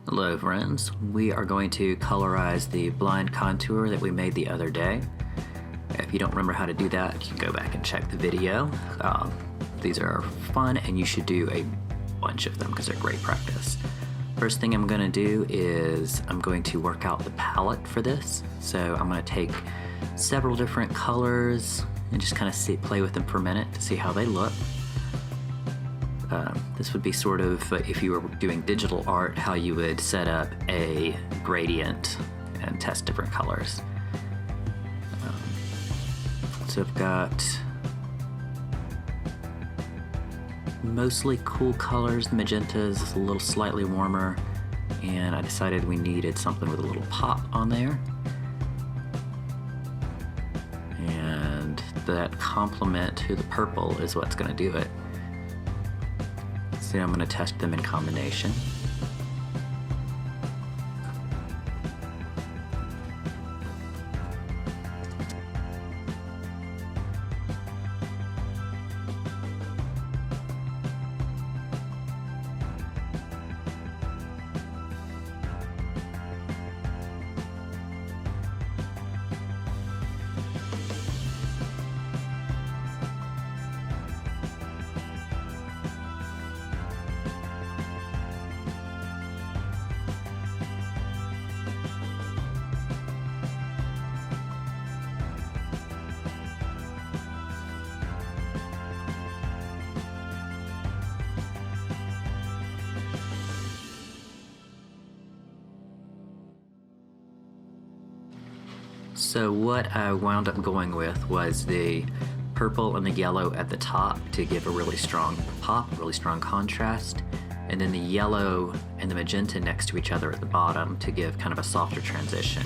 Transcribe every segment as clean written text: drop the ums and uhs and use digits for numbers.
Hello friends, we are going to colorize the blind contour that we made the other day. If you don't remember how to do that, you can go back and check the video. These are fun and you should do a bunch of them because they're great practice. First thing I'm going to do is I'm going to work out the palette for this. So I'm going to take several different colors and just kind of play with them for a minute to see how they look. This would be sort of, if you were doing digital art, how you would set up a gradient and test different colors. So I've got mostly cool colors. The magenta is a little slightly warmer, and I decided we needed something with a little pop on there. And that complement to the purple is what's going to do it. So I'm going to test them in combination. So what I wound up going with was the purple and the yellow at the top to give a really strong pop, really strong contrast, and then the yellow and the magenta next to each other at the bottom to give kind of a softer transition,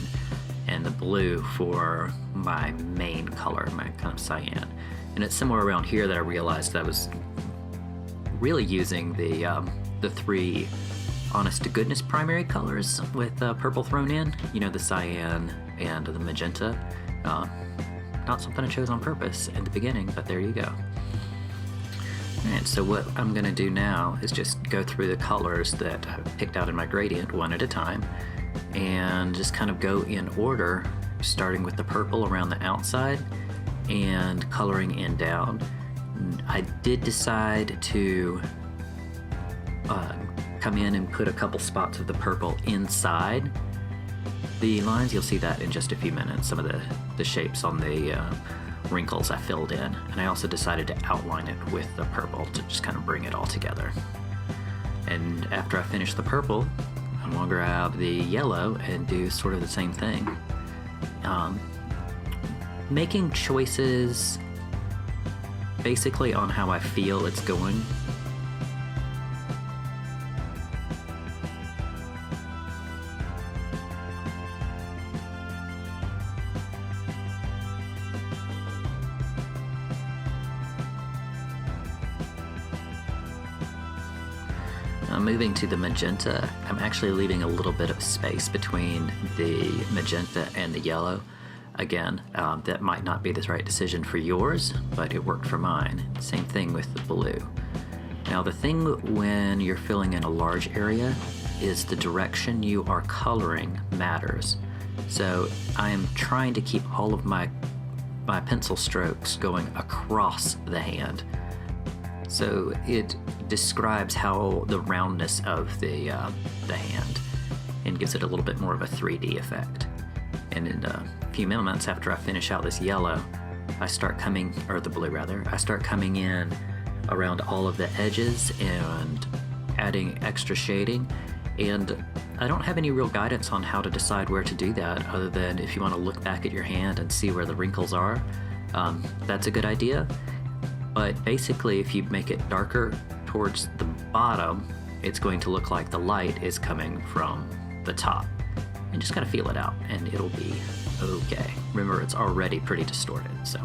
and the blue for my main color, my kind of cyan. And it's somewhere around here that I realized that I was really using the three honest-to-goodness primary colors with purple thrown in, you know, the cyan and the magenta. Not something I chose on purpose in the beginning, but there you go. Alright, so what I'm going to do now is just go through the colors that I've picked out in my gradient one at a time, and just kind of go in order, starting with the purple around the outside and coloring in down. I did decide to come in and put a couple spots of the purple inside the lines. You'll see that in just a few minutes, some of the shapes on the wrinkles I filled in. And I also decided to outline it with the purple to just kind of bring it all together. And after I finish the purple, I'm going to grab the yellow and do sort of the same thing. Making choices basically on how I feel it's going. Moving to the magenta, I'm actually leaving a little bit of space between the magenta and the yellow. Again, that might not be the right decision for yours, but it worked for mine. Same thing with the blue. Now the thing when you're filling in a large area is the direction you are coloring matters. So I am trying to keep all of my pencil strokes going across the hand. So it describes how the roundness of the hand, and gives it a little bit more of a 3D effect. And in a few moments after I finish out this yellow, I start coming, or the blue rather, I start coming in around all of the edges and adding extra shading. And I don't have any real guidance on how to decide where to do that, other than if you want to look back at your hand and see where the wrinkles are, that's a good idea. But basically, if you make it darker towards the bottom, it's going to look like the light is coming from the top. And just kind of feel it out, and it'll be okay. Remember, it's already pretty distorted, so.